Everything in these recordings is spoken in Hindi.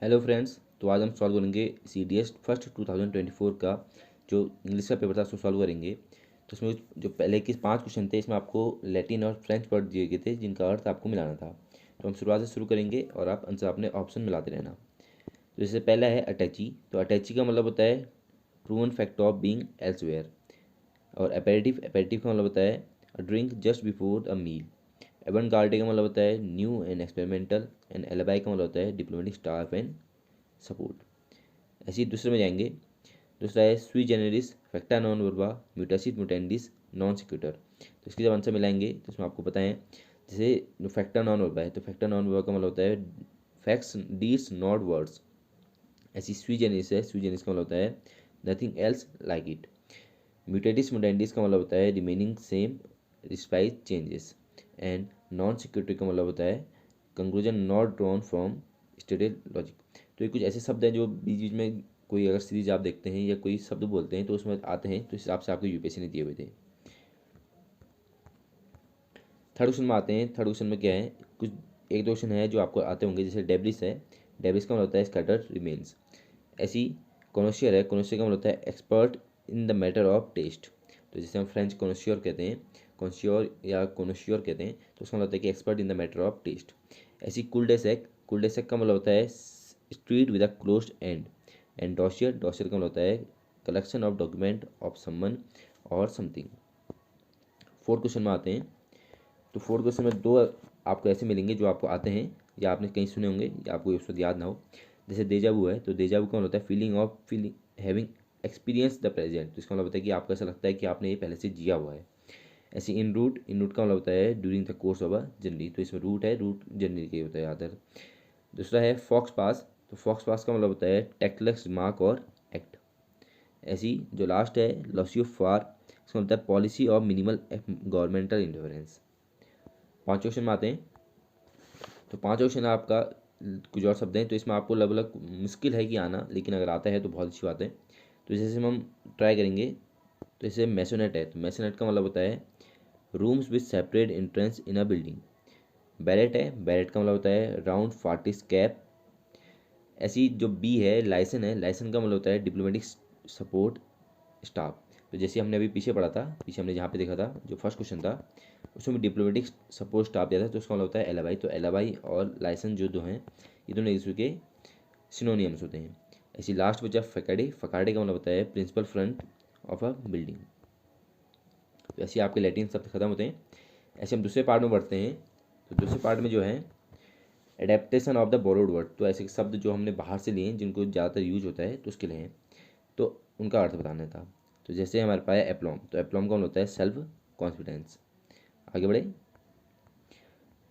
Hello friends. तो आज हम सॉल्व करेंगे सी डी एस फर्स्ट 2024 का जो इंग्लिश का पेपर था उसको सॉल्व करेंगे। तो इसमें जो पहले के 5 क्वेश्चन थे इसमें आपको लैटिन और फ्रेंच वर्ड दिए गए थे जिनका अर्थ आपको मिलाना था। तो हम शुरुआत से शुरू करेंगे और आप आंसर अपने ऑप्शन मिलाते रहना। तो जैसे पहला है अटैची। तो अटैची का मतलब होता है proven fact of being elsewhere. और अपेरेटिव अपेरेटिव का मतलब होता है a drink just before a meal. Avant garde का मतलब होता है new and experimental. And alibi का मतलब होता है डिप्लोमेटिक स्टाफ एंड सपोर्ट। ऐसे ही दूसरे में जाएंगे। दूसरा है स्वी जेनेरिस फैक्टा नॉन वर्बा म्यूटासिस मुटेंडिस नॉन सिक्यूटर। तो इसकी जब आंसर मिलाएंगे तो इसमें आपको पता है जैसे जो फैक्टा नॉन वर्बा है तो फैक्टा नॉन वर्बा का मतलब होता है फैक्ट्स डीड्स नॉट वर्ड्स। ऐसी स्वी जेनेरिस है, स्वी जेनेरिस का मतलब होता है nothing else like it. Mutatis mutandis का मतलब होता है remaining same despite changes. And non sequitur का मतलब होता है conclusion not drawn from stated logic. तो ये कुछ ऐसे शब्द हैं जो बीच बीच में कोई अगर सीरीज आप देखते हैं या कोई शब्द बोलते हैं तो उसमें आते हैं, तो इस हिसाब से आपको यूपीएससी ने दिए हुए थे। थर्ड क्वेश्चन में आते हैं। थर्ड क्वेश्चन में क्या है, कुछ एक दो क्वेश्चन है जो आपको आते होंगे। जैसे डेब्रिस है, डेब्रिस का मतलब होता है स्कैटर्ड रिमेन्स। ऐसी कॉनोशियर है, कॉनोशियर का मतलब होता है expert in the matter of taste. तो जैसे हम फ्रेंच कॉनोशियर कहते हैं, कॉन्श्योर या कॉनोशियर कहते हैं, तो उसका मतलब होता है कि expert in the matter of taste. ऐसी कुलडेसेक, कुलडेसेक का मतलब होता है street with a closed end. And dossier, dossier का मतलब होता है collection of document of someone और समथिंग। फोर्थ क्वेश्चन में आते हैं। तो फोर्थ क्वेश्चन में दो आपको ऐसे मिलेंगे जो आपको आते हैं या आपने कहीं सुने होंगे या आपको उस वक्त याद ना हो। जैसे देजावू है, तो देजावू का मतलब होता है feeling having experience the present. तो इसका मतलब होता है कि आपको ऐसा लगता है कि आपने ये पहले से जिया हुआ है। ऐसे इन रूट का मतलब होता है during the course of a journey. तो इसमें रूट है, रूट जर्नी के होता है आदर। दूसरा है फॉक्स पास। तो फॉक्स पास का मतलब होता है टेक्टलेस रिमार्क और एक्ट। ऐसी जो लास्ट है लॉसियो फार, इसका मतलब है policy of minimal governmental interference. पाँच क्वेश्चन में आते हैं। तो पाँच क्वेश्चन आपका कुछ और शब्द हैं, तो इसमें आपको लगभग मुश्किल है कि आना, लेकिन अगर आता है तो बहुत अच्छी बात है। तो जैसे हम ट्राई करेंगे। तो जैसे मैसोनेट है, तो मैसोनेट का मतलब होता है rooms with separate entrance in a building. बैरेट है, बैरेट का मतलब होता है राउंड फार्टिस कैप। ऐसी जो बी है लाइसन है, लाइसन का मतलब होता है डिप्लोमेटिक सपोर्ट स्टाफ। तो जैसे हमने अभी पीछे पढ़ा था, पीछे हमने जहाँ पे देखा था जो फर्स्ट क्वेश्चन था उसमें डिप्लोमेटिक सपोर्ट स्टाफ दिया था, तो उसका मतलब होता है एलाबाई। तो एलाबाई और लाइसेंस जो दो हैं ये दोनों एक दूसरे के सिनोनियम्स होते हैं। ऐसी लास्ट बचा फकाडे, फकाडे का मतलब होता है principal front of a building. तो ऐसे आपके लैटिन शब्द खत्म होते हैं। ऐसे हम दूसरे पार्ट में बढ़ते हैं। तो दूसरे पार्ट में जो है adaptation of the borrowed word. तो ऐसे शब्द जो हमने बाहर से लिए हैं जिनको ज़्यादातर यूज होता है तो उसके लिए हैं, तो उनका अर्थ बताना था। तो जैसे हमारे पास है एप्लॉम, तो एप्लॉम का मतलब होता है सेल्फ कॉन्फिडेंस। आगे बढ़े।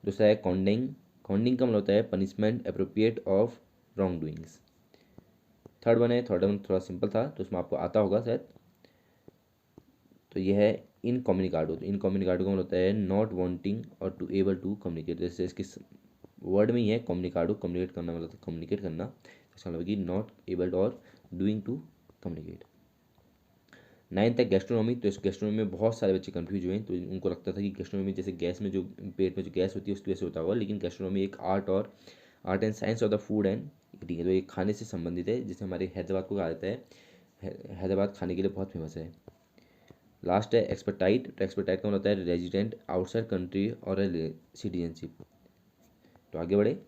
दूसरा है कॉन्डिंग, कॉन्डिंग का मतलब होता है punishment appropriate of wrong doings. Third one है, थर्ड वन थोड़ा सिंपल था तो उसमें आपको आता होगा शायद। तो यह है इन कम्युनिकाडो। तो इन कम्युनिकाडो का मतलब होता है नॉट वांटिंग और टू एबल टू कम्युनिकेट। जैसे इसके वर्ड में ही है कम्युनिकाडो, कम्युनिकेट करना मतलब कम्युनिकेट करना, इसका मतलब कि नॉट एबल्ड और डूइंग टू कम्युनिकेट। नाइन्थ है गैस्ट्रोनॉमी। तो इस गैस्ट्रोनॉमी में बहुत सारे बच्चे कंफ्यूज हुए हैं, तो उनको लगता था कि गैस्ट्रोनॉमी जैसे गैस में जो पेट में जो गैस होती है उसकी वजह से होता होगा, लेकिन गैस्ट्रोनॉमी एक art and science of the food and eating है। तो ये खाने से संबंधित है, जिसे हमारे हैदराबाद को कहा जाता है हैदराबाद खाने के लिए बहुत फेमस है। लास्ट है एक्सपर्टाइट। तो एक्सपर्टाइट का मतलब होता है रेजिडेंट आउटसाइड कंट्री और सिटीजनशिप। तो आगे बढ़े।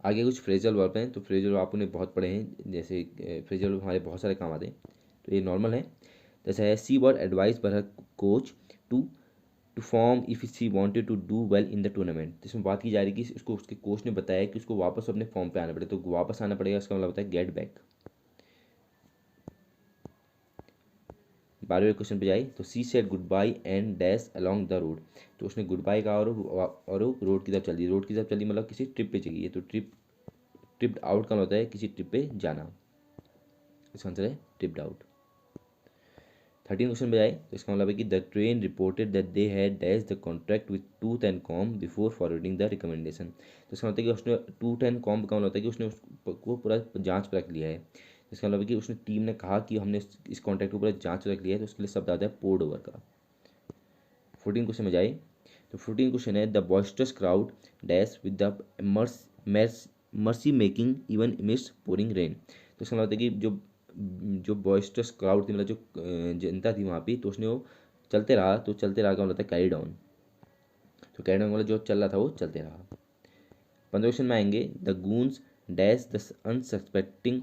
आगे कुछ फ्रेजल वर्ब हैं। तो फ्रेजल आपने बहुत पढ़े हैं, जैसे फ्रेजल हमारे बहुत सारे काम आते हैं, तो ये नॉर्मल है। जैसे है सी what advice per her coach to to form if she wanted to do well in the tournament. इसमें बात की जा रही है कि उसको उसके कोच ने बताया कि उसको वापस अपने फॉर्म पे आना पड़े, तो वापस आना पड़ेगा, इसका मतलब होता है गेट बैक। 12वें क्वेश्चन पे जाए। तो she said good by and dash along the road. तो उसने गुड बाई कहा और वो रोड की तरफ चल दी। रोड की तरफ चली मतलब किसी ट्रिप पे चली है। तो ट्रिप्ड आउट का मतलब होता है किसी ट्रिप पे जाना। इसका आंसर है ट्रिप्ड आउट। 13 क्वेश्चन पे जाए। तो इसका मतलब है कि the train reported that they had dash the contract with tooth and com before forwarding the recommendation. तो इसका मतलब है कि उसने टूथ एंड कॉम का मतलब होता है कि उसने उसको पूरा जांच पर रख लिया है। इसका मतलब है कि उसने टीम ने कहा कि हमने इस कॉन्ट्रैक्ट को पूरा जांच रख लिया है, तो उसके लिए शब्द आता है पोर्ड ओवर का। 14 क्वेश्चन में जाए। तो 14 क्वेश्चन है the boisterous crowd dash with the mercy making even mist pouring rain. तो इसका मतलब होता है कि जो बॉइस्टरस क्राउड थी, मतलब जो जनता थी वहाँ पे, तो उसने वो चलते रहा, तो चलते रहा का मतलब कैरी डाउन। तो कैरी डाउन मतलब जो चल रहा था वो चलते रहा। 15 क्वेश्चन में आएंगे, the goons dash the unsuspecting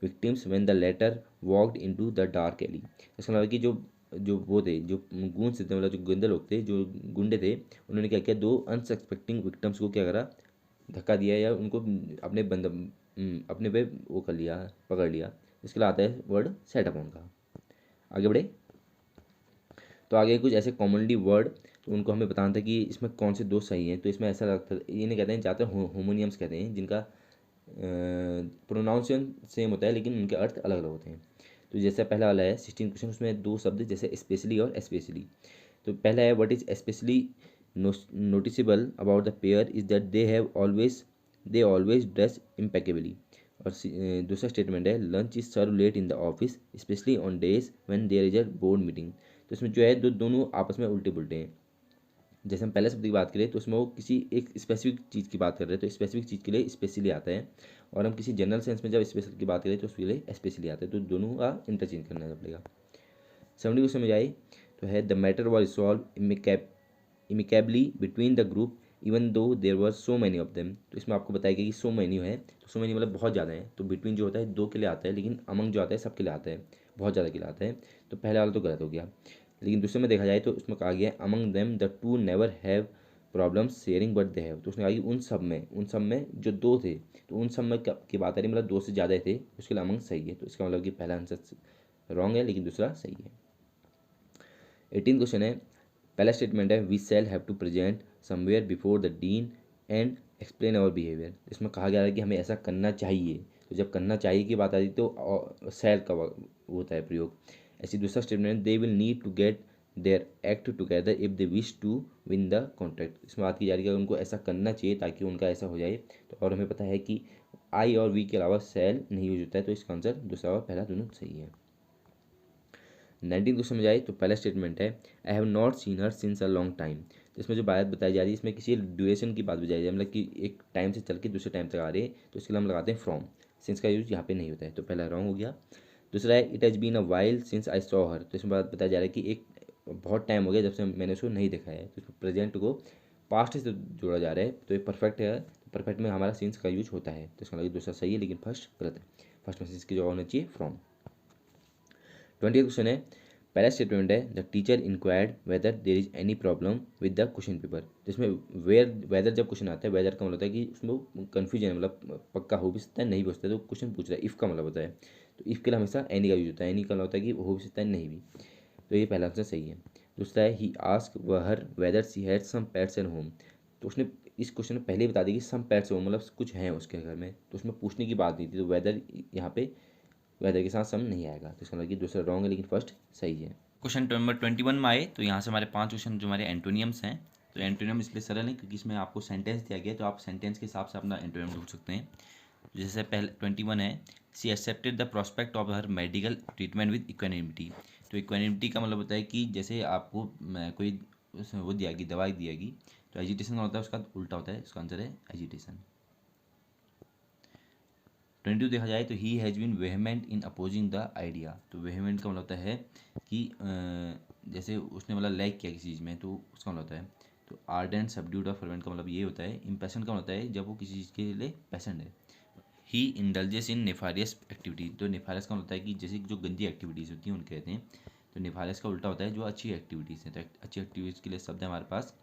victims when the latter walked into the dark alley. इसका मतलब है कि जो जो वो थे, जो गूंस थे, मतलब जो गंदे लोग थे, जो गुंडे थे, उन्होंने क्या किया, दो अनसस्पेक्टिंग विक्टिम्स को क्या करा, धक्का दिया या उनको अपने अपने पे वो कर लिया, पकड़ लिया। इसके लिए आता है वर्ड सेट अपॉन का। आगे बढ़े तो आगे कुछ ऐसे कॉमनली वर्ड, तो उनको हमें बताना था कि इसमें कौन से दो सही हैं। तो इसमें ऐसा लगता है, इन्हें कहते हैं ज़्यादातर होमोनियम्स कहते हैं, जिनका प्रोनाउंसिएशन सेम होता है लेकिन उनके अर्थ अलग अलग होते हैं। तो जैसे पहला वाला है 16 क्वेश्चन, उसमें दो शब्द जैसे स्पेशली और स्पेशली। तो पहला है what is specially noticeable about the pair is that they always dress impeccably. और दूसरा स्टेटमेंट है lunch is serve late in the office specially on days when there is a board meeting. तो इसमें जो है दोनों आपस में उल्टे पुल्टे हैं। जैसे हम पहले शब्द की बात करें तो उसमें वो किसी एक स्पेसिफिक चीज़ की बात कर रहे हैं, तो स्पेसिफिक चीज़ के लिए स्पेशली आता है, और हम किसी जनरल सेंस में जब स्पेशल की बात करें तो उसके लिए स्पेशली आता है। तो दोनों का इंटरचेंज करना पड़ेगा। 70 क्वेश्चन में जाए तो है the matter was solve amicably between the group even though there were so many of them. तो इसमें आपको बताया गया कि सो मैनी है, तो सो मैनी मतलब बहुत ज़्यादा है, तो बिटवीन जो होता है दो के लिए आता है, लेकिन अमंग जो आता है सबके लिए आता है, बहुत ज़्यादा के लिए आता है। तो पहला वाला तो गलत हो गया। लेकिन दूसरे में देखा जाए तो उसमें कहा गया among them the two never have problems sharing but they have. तो उसने कहा कि उन सब में जो दो थे, तो उन सब में की बात आ रही, मतलब दो से ज़्यादा थे, उसके लिए अमंग सही है। तो इसका मतलब कि पहला आंसर रॉन्ग है लेकिन दूसरा सही है। 18 क्वेश्चन है, पहला स्टेटमेंट है we shall have to present somewhere before the dean and explain our behaviour. इसमें कहा गया है कि हमें ऐसा करना चाहिए, तो जब करना चाहिए की बात आती तो शैल का होता है प्रयोग। ऐसी दूसरा statement they will need to get their act together if they wish to win the contract. इसमें बात की जा रही है कि उनको ऐसा करना चाहिए ताकि उनका ऐसा हो जाए। तो और हमें पता है कि आई और वी के अलावा शैल नहीं यूज होता है, तो इसका आंसर दूसरा और पहला दोनों सही है। 19 क्वेश्चन में जाए तो पहला स्टेटमेंट है I have not seen her since a long time. तो इसमें जो बात बताई जा रही है, इसमें किसी ड्यूरेशन की बात बताई जा रही है, मतलब कि एक टाइम से चल के दूसरे टाइम तक आ रहे हैं, तो इसके लिए हम लगाते हैं फ्रॉम। सिंस का यूज यहाँ पे नहीं होता है, तो पहला रॉन्ग हो गया। दूसरा है it has been a while since I saw her. तो इसमें बात बताया जा रहा है कि एक बहुत टाइम हो गया जब से मैंने उसको नहीं देखा है, तो इसमें प्रेजेंट को पास्ट से जोड़ा जा रहा है, तो ये परफेक्ट है, तो परफेक्ट में हमारा सिंस का यूज होता है, तो इसका मतलब दूसरा सही है लेकिन फर्स्ट गलत है। फर्स्ट में सिंस की जगह होना चाहिए फ्रॉम। 20 क्वेश्चन है, पहला स्टेटमेंट है the teacher inquired whether there is any problem with the question paper. जिसमें वेदर जब क्वेश्चन आता है, वेदर का मतलब होता है कि उसमें कन्फ्यूजन है, मतलब पक्का हो भी सकता है नहीं भी हो सकता है, तो क्वेश्चन पूछ रहा है, इफ़ का मतलब होता है, तो इफ़ के लिए हमेशा एनी का यूज होता है, एनी का मतलब होता है कि हो भी सकता है नहीं भी। तो ये पहला आंसर सही है। दूसरा है he ask where whether she had some pets at home. तो उसने इस क्वेश्चन में पहले ही बता दी कि सम पेट्स होम मतलब कुछ हैं उसके घर में, तो उसमें पूछने की बात नहीं थी, तो वेदर यहाँ पे वेदर के साथ सम नहीं आएगा, तो इसका मतलब कि दूसरा रॉन्ग है लेकिन फर्स्ट सही है। क्वेश्चन नंबर 21 में आए तो यहाँ से हमारे 5 क्वेश्चन जो हमारे एंटोनियम्स हैं, तो एंटोनियम इसलिए सरल है क्योंकि इसमें आपको सेंटेंस दिया गया है, तो आप सेंटेंस के हिसाब से अपना एंटोनियम ढूंढ सकते हैं। जैसे पहले 21 है she accepted the prospect of her medical treatment with equanimity. तो इक्वेनिमिटी का मतलब होता है कि जैसे आपको कोई वो दियागी, दवाई दियागी, तो एजिटेशन का होता है उसका उल्टा होता है, इसका आंसर है एजिटेशन। 22 देखा जाए तो he has been vehement in opposing the idea. तो वेहमेंट का मतलब होता है कि जैसे उसने मतलब लाइक किया किसी चीज़ में, तो उसका मतलब होता है। तो आर्डेंट सबड्यूड और फर्वेंट का मतलब ये होता है। इम्पैशन का मतलब होता है जब वो किसी चीज़ के लिए पैसेंट है। ही इंडल्जेस इन नेफारियस एक्टिविटी। तो नेफारियस का मतलब होता है कि जैसे जो गंदी एक्टिविटीज़ होती हैं उनके कहते हैं। तो नेफारियस का उल्टा होता है जो अच्छी एक्टिविटीज़ हैं। तो अच्छी एक्टिविटीज़ के लिए शब्द है हमारे पास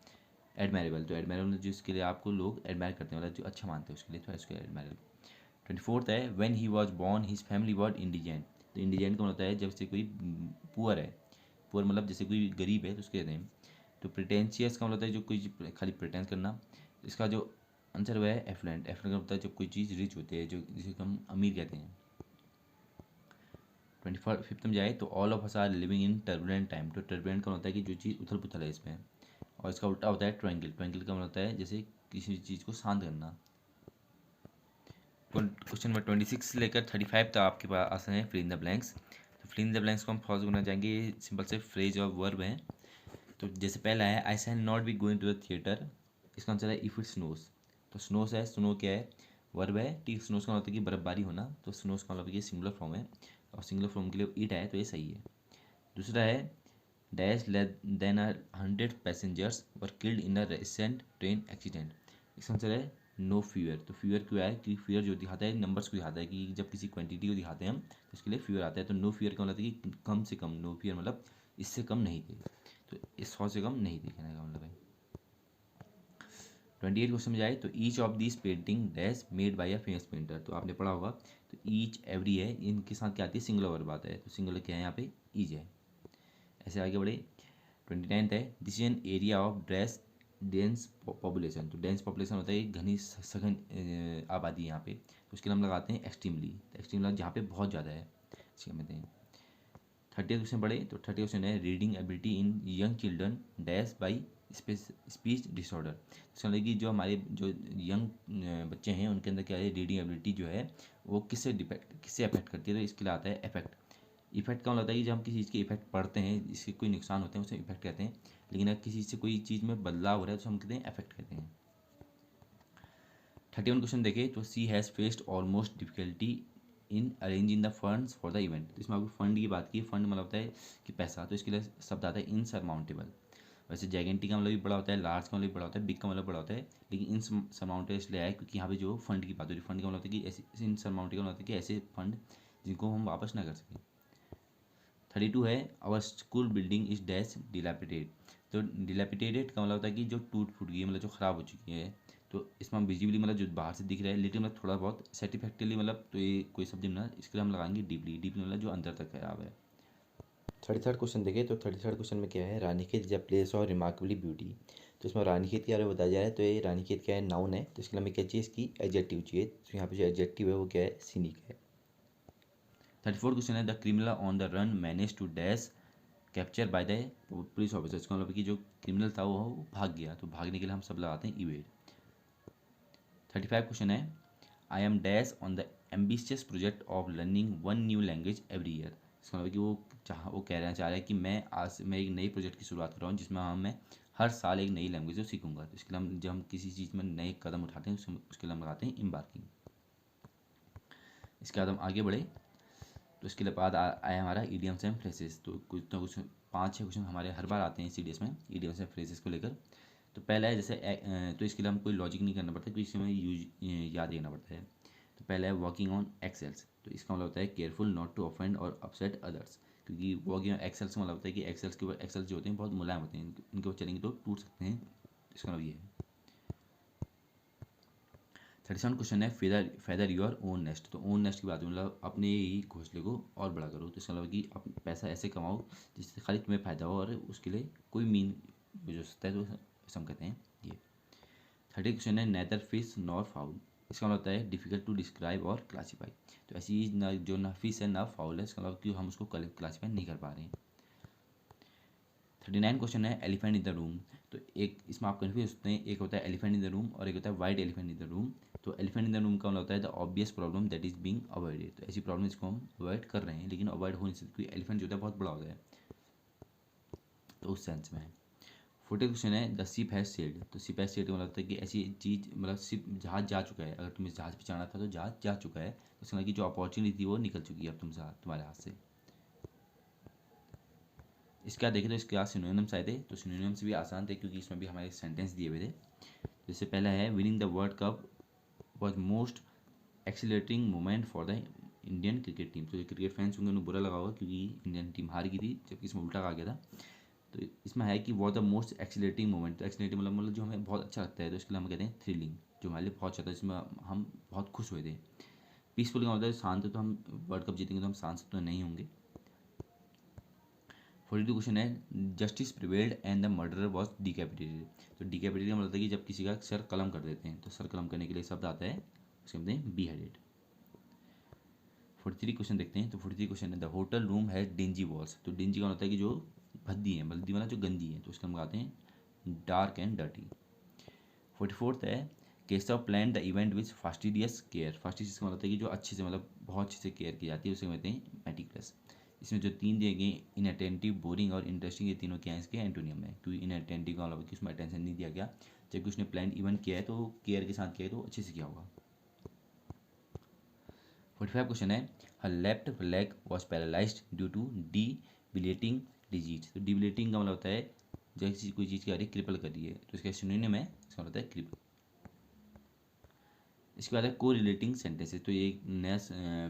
एडमायरेबल। तो एडमायरेबल जिसके लिए आपको लोग एडमायर करते हैं, मतलब जो अच्छा मानते हैं उसके लिए, तो इसके एडमायरेबल। 24 है when he was born his family was indigent. तो इंडिजेंट का होता है जब से कोई पुअर है, पुअर मतलब जैसे कोई गरीब है तो उसके कहते हैं। तो प्रिटेंशियस का मतलब होता है जो कोई खाली प्रिटेंस करना। इसका जो आंसर हुआ है एफ्लुएंट। एफ्लुएंट का होता है जब कोई चीज़ रिच होती है, जो जिसे हम अमीर कहते हैं। 25 में जाए तो all of us are living in turbulent time. तो टर्बुलेंट का होता है कि जो चीज़ उथल पुथल है इसमें, और इसका उल्टा होता है ट्रायंगल। ट्रायंगल का मतलब होता है जैसे किसी चीज़ को शांत करना। क्वेश्चन नंबर 26 से लेकर 35 तक आपके पास आसान है फिल इन द ब्लैंक्स। तो फिल इन द ब्लैंक्स को हम फॉलो करना चाहेंगे, ये सिंपल से फ्रेज और वर्ब हैं। तो जैसे पहला है I shall not be going to the theatre. इसका आंसर है इफ़ इट स्नोस। तो स्नोस है, स्नो क्या है, वर्ब है, ठीक। स्नोज का मतलब है कि बर्फबारी होना, तो स्नोज का मतलब है कि सिंगुलर फॉर्म है, और सिंगुलर फॉर्म के लिए ईट है, तो ये सही है। दूसरा है dash less than 100 passengers were killed in a recent train accident. इसका आंसर है नो फ्यूअर। तो फ्यूअर क्यों है, कि फ्यूअर जो दिखाता है नंबर्स को दिखाता है, कि जब किसी क्वांटिटी को दिखाते हैं हम तो इसके लिए फ्यूअर आता है। तो नो फ्यूअर का मतलब है कि कम से कम, नो फ्यूअर मतलब इससे कम नहीं थे, तो इस 100 से कम नहीं थे कहने का मतलब है। 28 क्वेश्चन में जाए तो each of this painting dash made by a famous painter. तो आपने पढ़ा होगा, तो ईच एवरी है, इनके साथ क्या आती है, सिंगुलर वर्ब आता है, तो सिंगुलर क्या है यहाँ पे, ईच है। ऐसे आगे बढ़े। 29 है this is an area of dress dense population. तो डेंस पॉपुलेशन होता है घनी सघन आबादी यहाँ पे, तो उसके लिए हम लगाते हैं एक्सट्रीमली। तो एक्सट्रीमली जहाँ पे बहुत ज़्यादा है, इसके कहते हैं। 30 क्वेश्चन पढ़े तो 30 क्वेश्चन है reading ability in young children dash by speech disorder. इसका मतलब कि जो हमारे जो यंग बच्चे हैं उनके अंदर क्या है, रीडिंग एबिलिटी जो है वो किससे अफेक्ट करती है, तो इसके लिए आता है इफेक्ट। इफेक्ट का मतलब होता है कि जब हम किसी चीज़ के इफेक्ट पढ़ते हैं, इसके कोई नुकसान होते हैं, उसे इफेक्ट कहते हैं। लेकिन अगर किसी से कोई चीज़ में बदलाव हो रहा है तो हम कहते हैं इफेक्ट कहते हैं। 31 क्वेश्चन देखें तो she has faced almost difficulty in arranging the funds for the event. तो इसमें आपको फंड की बात की, फंड मतलब होता है कि पैसा, तो इसके लिए शब्द आता है इनसरमाउंटेबल। वैसे जैगेंटी का मतलब भी बड़ा होता है, लार्ज का मतलब भी बड़ा होता है, बिग का मतलब बड़ा होता है, लेकिन इनसरमाउंटेबल इसलिए आया क्योंकि यहाँ पे जो फंड की बात हो रही है, फंड का मतलब होता है कि ऐसे इनसरमाउंटेबल मतलब कि ऐसे फंड जिनको हम वापस ना कर सकें। 32 है our school building is dash dilapidated. तो डिलापिटेटेड का मतलब होता है कि जो टूट फूट गई है, मतलब जो ख़राब हो चुकी है। तो इसमें हम विजिबली मतलब जो बाहर से दिख रहा है, लेकिन मतलब थोड़ा बहुत सेटिफैक्टरली मतलब, तो ये कोई शब्द ना, इसके लिए हम लगाएंगे डीपली। डीपली मतलब जो अंदर तक खराब है। 33 क्वेश्चन देखें तो 33 क्वेश्चन में क्या है, Ranikhet is a place of remarkably beauty. तो इसमें रानीखेत के बारे में बताया जा रहा है, तो ये रानीखेत क्या है, नाउन है, तो इसके लिए हमें क्या चाहिए, इसकी एडजेक्टिव चाहिए। तो यहाँ पे जो एडजेक्टिव है वो क्या है, सीनिक है। 34 क्वेश्चन है the criminal on the run manage to dash capture by the police officer. इसका मतलब कि जो क्रिमिनल था वो भाग गया, तो भागने के लिए हम सब लगाते हैं इवेड। 35 क्वेश्चन है I am dash on the ambitious project of learning one new language every year. इसका मतलब कि वो कहना चाह रहा है कि मैं एक नई प्रोजेक्ट की शुरुआत कर रहा हूँ जिसमें मैं हर साल एक नई लैंग्वेज को सीखूंगा। तो इसके लिए हम जब हम किसी चीज़ में नए कदम उठाते हैं उसके लिए हम लगाते हैं एम्बार्किंग। इसके बाद हम आगे बढ़े तो इसके लिए बाद आया हमारा ईडियम्स एंड फ्रेजेस। तो कुछ ना कुछ 5-6 क्वेश्चन हमारे हर बार आते हैं सीडीएस में ईडियम्स एंड फ्रेजेस को लेकर। तो पहला है जैसे तो इसके लिए हम कोई लॉजिक नहीं करना पड़ता, क्योंकि इसमें याद करना पड़ता है। तो पहला है वर्किंग ऑन एक्सेल्स। तो इसका मतलब होता है केयरफुल नॉट टू ऑफेंड और अपसेट अदर्स। क्योंकि वर्किंग ऑन एक्सेल्स का मतलब होता है कि एक्सेल्स के ऊपर एक्सेल्स जो होते हैं बहुत मुलायम होते हैं, इनके ऊपर चलेंगे तो टूट सकते हैं। इसका मतलब ये है। 37 क्वेश्चन है फेदर योर ओन नेस्ट। तो ओन नेस्ट की बात है मतलब अपने ही घोंसले को और बड़ा करो। तो इसका मतलब कि पैसा ऐसे कमाओ जिससे खाली तुम्हें फ़ायदा हो और उसके लिए कोई मीन जो सकता है, तो ऐसा हम कहते हैं ये। 30 क्वेश्चन है नेदर फिश नॉर फाउल। इसका मतलब होता है डिफिकल्ट टू डिस्क्राइब और क्लासीफाई। तो ऐसी ना जो ना फिश है ना फाउल है, इसका मतलब कि हम उसको क्लासीफाई नहीं कर पा रहे हैं। 39 क्वेश्चन है एलिफेंट इन द रूम। तो एक इसमें आप कन्फ्यूज होते हैं, एक होता है एलिफेंट इन द रूम और एक होता है white elephant in the room. तो एलिफेंट इन द रूम का मतलब होता है the obvious problem that is being avoided. तो ऐसी प्रॉब्लम इसको हम अवॉइड कर रहे हैं, लेकिन अवॉइड हो नहीं सकती क्योंकि एलिफेंट जो होता है बहुत बड़ा होता है, तो उस सेंस में है। 40 क्वेश्चन है द शिप हैज सेल्ड। तो शिप हैज सेल्ड का मतलब होता है कि ऐसी चीज़ मतलब शिप जहाज जा चुका है, अगर तुम्हें जहाज पे जाना था तो जहाज जा चुका है, तो इसका मतलब कि जो अपॉर्चुनिटी थी वो निकल चुकी है अब तुम्हारे हाथ से। इसके बाद देखें तो इसके बाद सिनोनिम्स आए थे। तो सिनोनिम्स भी आसान थे क्योंकि इसमें भी हमारे सेंटेंस दिए हुए थे। जैसे पहला है winning the world cup was most accelerating moment for the Indian cricket team. तो जो क्रिकेट फैंस होंगे उन्हें बुरा लगा होगा क्योंकि इंडियन टीम हार गई थी, जबकि इसमें उल्टा कहा गया था। तो इसमें है कि was the most accelerating moment. तो एक्सीलरेटिंग मतलब जो हमें बहुत अच्छा लगता है, तो इसके लिए हम कहते हैं थ्रिलिंग, जो हमारे लिए बहुत अच्छा था, जिसमें हम बहुत खुश हुए थे। पीसफुल का मतलब है शांत, तो हम वर्ल्ड कप जीतेंगे तो हम शांत तो नहीं होंगे। 42 क्वेश्चन है justice prevailed and the murderer was decapitated. तो डिकैपिटेटेड का मतलब होता है कि जब किसी का सर कलम कर देते हैं, तो सर कलम करने के लिए शब्द आता है, उसके कहते हैं बी हेडेड। 43 क्वेश्चन देखते हैं। तो 43 क्वेश्चन है the hotel room has dingy walls. तो डिंजी का होता है कि जो भद्दी है, भद्दी वाला जो गंदी है, तो उसका हम कहते हैं डार्क एंड डर्टी। 44th है Keshav plan the event with fastidious care. Fastidious का मतलब है कि जो अच्छे से मतलब बहुत अच्छे से केयर की जाती है, उसे कहते हैं मेटिकुलस। इसमें जो 3 दिए गए इनअटेंटिव, बोरिंग और इंटरेस्टिंग, ये तीनों क्या है इसके एंटोनियम है। क्योंकि इनअटेंटिव का मतलब कि उसमें अटेंशन नहीं दिया गया, जबकि उसने प्लान इवेंट किया है तो केयर के साथ किया है तो अच्छे से किया होगा। 45 क्वेश्चन है, her left leg was paralysed due to debilitating disease. तो डिबिलिटिंग का मतलब होता है जैसे कोई चीज़ की आ रही क्रिपल कर रही है, तो इसका सिनोनिम है, इसका मतलब है क्रिपल। इसके बाद है को रिलेटिंग सेंटेंसेस। तो ये एक नया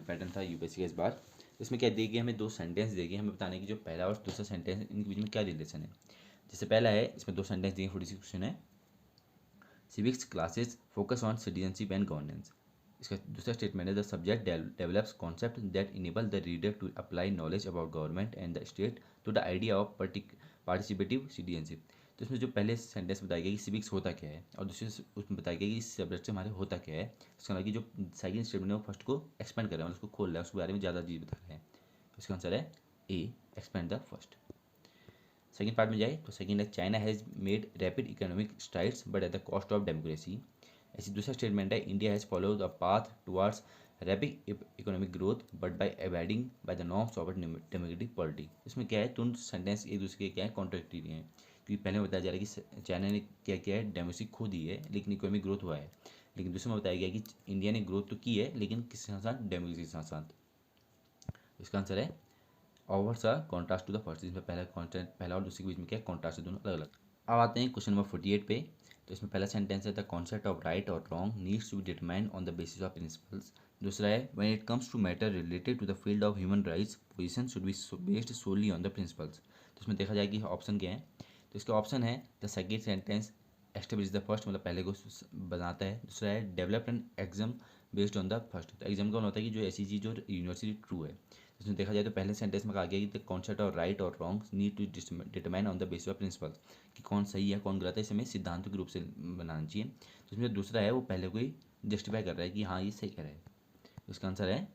पैटर्न था यूपीएससी का इस बार। इसमें क्या देगी, हमें दो सेंटेंस देगी, हमें बताने की जो पहला और दूसरा सेंटेंस है इनके बीच में क्या रिलेशन है। जैसे पहला है, इसमें दो सेंटेंस दिए, 46 क्वेश्चन है, civics classes focus on citizenship and governance. इसका दूसरा स्टेटमेंट है, the subject develops concept that enable the reader to apply knowledge about government and the state to the idea of participative citizenship. तो इसमें जो पहले सेंटेंस बताया गया कि सिविक्स होता क्या है, और दूसरे उसमें बताया गया कि इस सब्जेक्ट से हमारे होता क्या है, इसका मतलब कि जो सेकंड स्टेटमेंट है वो फर्स्ट को एक्सपेंड कर रहा है, उसको खोल रहा है, उसके बारे में ज़्यादा चीज़ बता रहा है। तो इसका आंसर है A, expand the first. Second part में जाए तो सेकेंड है, China has made rapid economic strides but at the cost of democracy. ऐसी दूसरा स्टेटमेंट है, India has followed the path towards rapid economic growth but by avoiding by the norms of democratic polity. इसमें क्या है, तुम सेंटेंस एक दूसरे के क्या है, कॉन्ट्रडिक्टरी हैं, क्योंकि पहले बताया जा रहा है कि चाइना ने क्या किया है, डेमोक्रेसी खो दी है लेकिन इकोनॉमिक ग्रोथ हुआ है, लेकिन दूसरे में बताया गया कि इंडिया ने ग्रोथ तो की है लेकिन किसके साथ साथ, डेमोक्रेसी के साथ साथ। इसका आंसर है ओवर सा कॉन्ट्रास्ट टू द फर्स्ट। इसमें पहला कॉन्ट्रास्ट, पहला और दूसरे के बीच में क्या है, कॉन्ट्रास्ट है, दोनों अलग अलग। अब आते हैं क्वेश्चन नंबर 48 पे। तो इसमें पहला सेंटेंस है, द कॉन्सेप्ट ऑफ राइट और wrong needs to be determined on the basis of principles. दूसरा है, when it comes to matter related to the field of human rights position should be based solely on the principles. तो इसमें देखा जाए कि ऑप्शन क्या है, तो इसका ऑप्शन है the second sentence establish the first, मतलब पहले को बनाता है। दूसरा है, develop an exam based on the first. तो एग्जाम का होता है कि जो ऐसी चीज़ जो यूनिवर्सिटी ट्रू है। इसमें देखा जाए तो पहले सेंटेंस में कहा गया कि द कॉन्सेप्ट ऑफ राइट और wrong need to determine on the basis of principle, कि कौन सही है कौन गलत है, इसे हमें सिद्धांत के रूप से बनाना चाहिए। तो इसमें दूसरा है, वो पहले को ही जस्टिफाई कर रहा है कि हाँ ये सही कह रहा है। तो इसका आंसर है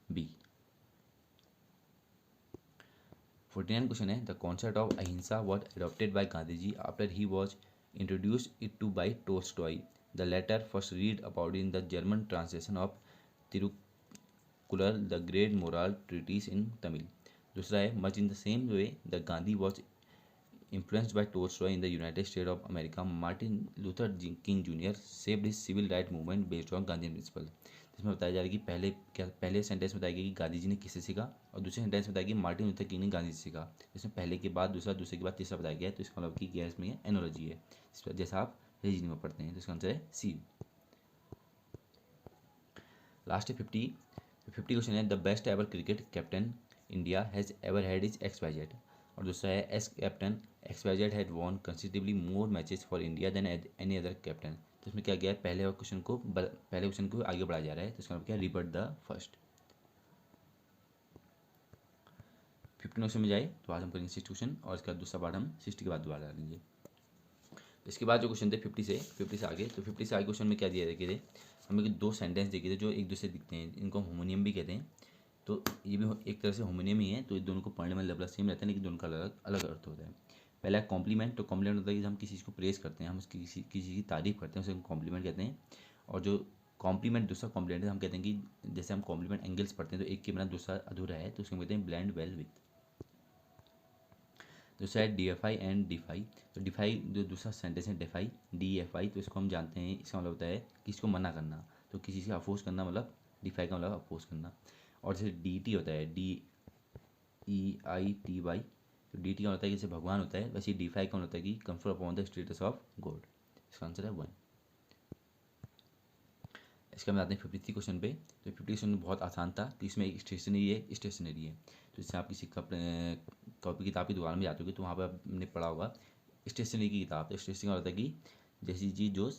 बी। 49 क्वेश्चन है, the concept of ahimsa was adopted by Gandhi ji after he was introduced it to by Tolstoy. The latter first read about in the German translation of Thirukkural the great moral treatise in Tamil. दूसरा है, much in the same way the Gandhi was influenced by Tolstoy in the United States of America, Martin Luther King Jr. shaped his civil rights movement based on Gandhian principle। इसमें बताया जा रहा है कि पहले सेंटेंस में बताया गया कि गांधी जी ने किससे सीखा, और दूसरे सेंटेंस में बताया कि मार्टिन लूथर किंग ने गांधी से सीखा। इसमें पहले के बाद दूसरा, दूसरे के बाद तीसरा बताया गया है, तो इसका मतलब कि क्या है, इसमें एनोलॉजी है, इस पर जैसा आप रीजनिंग में पढ़ते हैं। तो इसका आंसर है सी। लास्ट है 50 क्वेश्चन है, the best ever cricket captain India has ever had is XYZ। और दूसरा है, as captain XYZ had won considerably more matches for India than any other captain. तो इसमें क्या गया है, पहले क्वेश्चन को आगे बढ़ाया जा रहा है, तो इसका मतलब क्या है, रिवर्ट द फर्स्ट। 15 क्वेश्चन में जाए तो आज हम करेंगे 60 क्वेश्चन, और इसका दूसरा पार्ट हम 60 के बाद दोबारा डालेंगे। इसके बाद जो क्वेश्चन थे 50 से आगे, तो 50 से आगे क्वेश्चन में क्या दिया गया थे, हमें दो सेंटेंस दिए थे जो एक दूसरे दिखते हैं, इनको होमोनियम भी कहते हैं। तो ये भी एक तरह से होमोनियम ही है, तो दोनों को पढ़ने में लगभग सेम रहता है लेकिन दोनों का अलग अलग अर्थ होता है। पहला कॉम्प्लीमेंट। तो कॉम्प्लीमेंट होता है कि हम किसी चीज़ को प्रेस करते हैं, हम उसकी किसी की तारीफ करते हैं, उसे हम कॉम्प्लीमेंट कहते हैं। और जो कॉम्प्लीमेंट, दूसरा कॉम्प्लीमेंट है, हम कहते हैं कि जैसे हम कॉम्प्लीमेंट एंगल्स पढ़ते हैं तो एक के बिना दूसरा अधूरा है, तो उसको हम कहते हैं ब्लेंड वेल विथ। दूसरा है DFI एंड डिफाई। तो डिफाई जो दूसरा सेंटेंस है डिफाई, DFI, तो इसको हम जानते हैं, इसका मतलब होता है कि इसको मना करना, तो किसी से अपोज करना, मतलब डिफाई का मतलब अपोज करना। और जैसे DT होता है, DEITY, तो DT का होता है कि जैसे भगवान होता है, वैसे डिफाई का होता है कि confer upon the status of God. इसका आंसर है 1। इसका हम आते हैं 53 क्वेश्चन पे। तो 50 क्वेश्चन बहुत आसान था, तो इसमें एक स्टेशनरी है। तो इससे आप किसी कॉपी किताब की दुकान में जाते हो तो वहाँ पर आपने पढ़ा होगा स्टेशनरी की किताब। तो स्टेशनरी का होता है कि जैसी चीज़ जो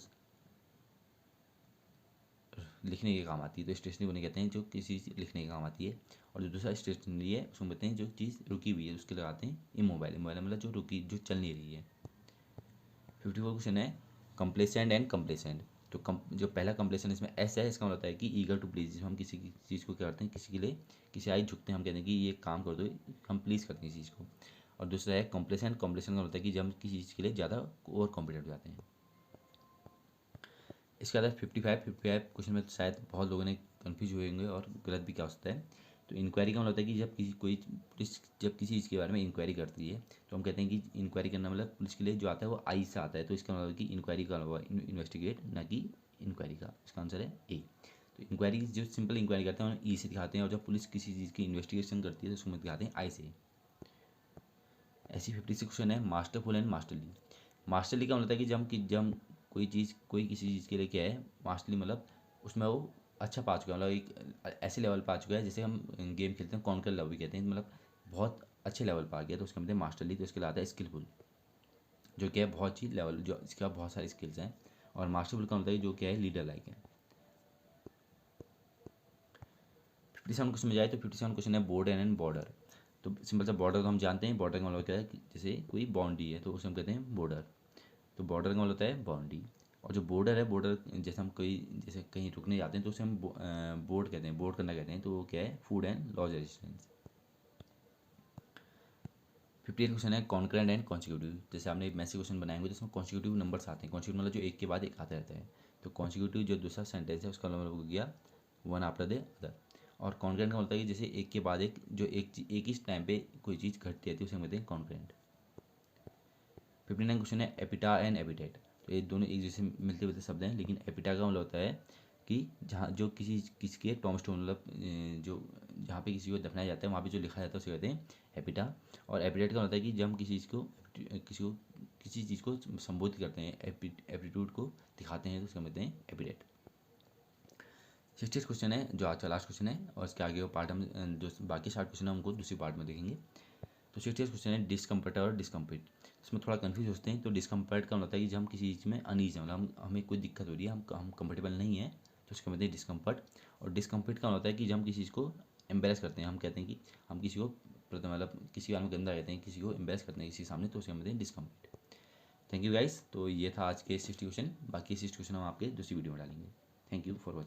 लिखने के काम आती है, तो स्टेशनरी उन्हें कहते हैं जो किसी चीज़ लिखने के काम आती है। और जो दूसरा स्टेशनरी है उसको कहते हैं जो चीज़ रुकी हुई है, उसके लगाते हैं इमोबाइल मतलब जो रुकी, जो चल नहीं रही है। 54 क्वेश्चन है, कंप्लेसेंट एंड कंप्लेसेंट। तो जो पहला कंप्लेसेंट इसमें एस है, इसका मतलब होता है कि ईगर टू प्लीज। हम किसी की चीज़ को क्या करते हैं, किसी के लिए किसी आगे झुकते हैं, हम कहते हैं कि ये काम कर दो, हम प्लीज़ करते हैं इस चीज़ को। और दूसरा है कंप्लेसेंट का मतलब होता है कि जब हम किसी चीज़ के लिए ज़्यादा ओवर कॉन्फिडेंट हो जाते हैं। इसके बाद 55 क्वेश्चन में शायद बहुत लोगों ने कन्फ्यूज हुए होंगे और गलत भी क्या हो सकता है। तो इंक्वायरी का मतलब होता है कि जब पुलिस जब किसी चीज़ के बारे में इंक्वायरी करती है, तो हम कहते हैं कि इंक्वायरी करना मतलब पुलिस के लिए जो आता है वो आई से आता है, तो इसका मतलब कि इंक्वायरी का हुआ इन्वेस्टिगेट, ना कि इंक्वायरी का। इसका आंसर है ए। तो इंक्वायरी जो सिंपल इंक्वायरी करते हैं ई से दिखाते हैं, और जब पुलिस किसी चीज़ की इन्वेस्टिगेशन करती है तो उसमें दिखाते हैं आई से। ऐसी 56 क्वेश्चन है मास्टरफुल एंड मास्टरली। मास्टरली का मतलब है कि जब कोई किसी चीज़ के लिए क्या है मास्टरली, मतलब उसमें वो अच्छा पा चुका है, मतलब एक ऐसे लेवल पा चुका है जैसे हम गेम खेलते हैं कॉन्कर लेवल भी कहते हैं, मतलब बहुत अच्छे लेवल पा गया तो उसका मतलब मास्टरली। तो इसके लिए आता है स्किलफुल, जो क्या है बहुत अच्छी लेवल, जो इसका बहुत सारे स्किल्स हैं। और मास्टरफुल का मतलब है जो क्या है लीडर लाइक है। 57 क्वेश्चन में जाए तो 57 क्वेश्चन है बोर्ड एंड बॉर्डर। तो सिंपल सा बॉर्डर तो हम जानते हैं, बॉर्डर का मतलब क्या है कि जैसे कोई बाउंड्री है तो उसे हम कहते हैं बॉर्डर। तो बॉर्डर का मतलब होता है बाउंड्री। और जो बॉर्डर है, बॉर्डर जैसे हम कोई जैसे कहीं रुकने जाते हैं तो उसे हम बोर्ड कहते हैं, बोर्ड करना कहते हैं। तो वो क्या है फूड एंड लॉजिस्टिक्स। 58 क्वेश्चन है कॉन्करेंट एंड कॉन्सिक्यूटिव। जैसे आपने मैसेज क्वेश्चन बनाएंगे जिसमें कॉन्सिक्यूटिव नंबर्स आते हैं। कॉन्सिक्यूटिव मतलब जो एक के बाद एक आता रहता है। तो कॉन्सिक्यूटिव जो दूसरा सेंटेंस है उसका मतलब हो गया वन आफ्टर द अदर। और कॉन्करेंट का मतलब है कि जैसे एक के बाद एक जो एक ही टाइम पे कोई चीज़ घटती रहती है उसे हम कहते हैं कॉन्करेंट। 59 क्वेश्चन है एपिटा एंड एपिटेट। तो ये दोनों एक जैसे मिलते जुलते शब्द हैं, लेकिन एपिटा का मतलब होता है कि जहाँ जो किसी के टॉमस्टोन, मतलब जो जहाँ पे किसी को दफनाया जाता है वहाँ पे जो लिखा जाता है उसे कहते हैं एपिटा। और एपिटेट का मतलब है कि जब हम किसी चीज़ को संबोधित करते हैं, एप्टीट्यूड को दिखाते हैं तो उसका कहते हैं एपिटेट। 60 क्वेश्चन है जो आज का लास्ट क्वेश्चन है, और इसके आगे वो पार्ट हम जो बाकी 60 क्वेश्चन है हमको दूसरी पार्ट में देखेंगे। तो 60 क्वेश्चन है डिस्कम्फर्ट और डिस्कम्फर्ट। इसमें थोड़ा कंफ्यूज होते हैं। तो डिस्कम्फर्ट का मतलब होता है कि जब हम किसी चीज़ में अनईज है, मतलब हमें कोई दिक्कत हो रही है, हम कंफर्टेबल नहीं है तो उसका मतलब है डिस्कम्फर्ट। और डिस्कम्फर्ट का मतलब होता है कि जब हम किसी चीज़ को एम्बेरस करते हैं, हम कहते हैं कि हम किसी को मतलब किसी बारे में गंदा कहते हैं, किसी को एम्बेरस करते हैं किसी के सामने, तो उसका मतलब है डिस्कम्फर्ट। Thank you guys. तो ये था आज के 60 क्वेश्चन। बाकी 60 क्वेश्चन हम आपके दूसरी वीडियो में डालेंगे। Thank you for watching.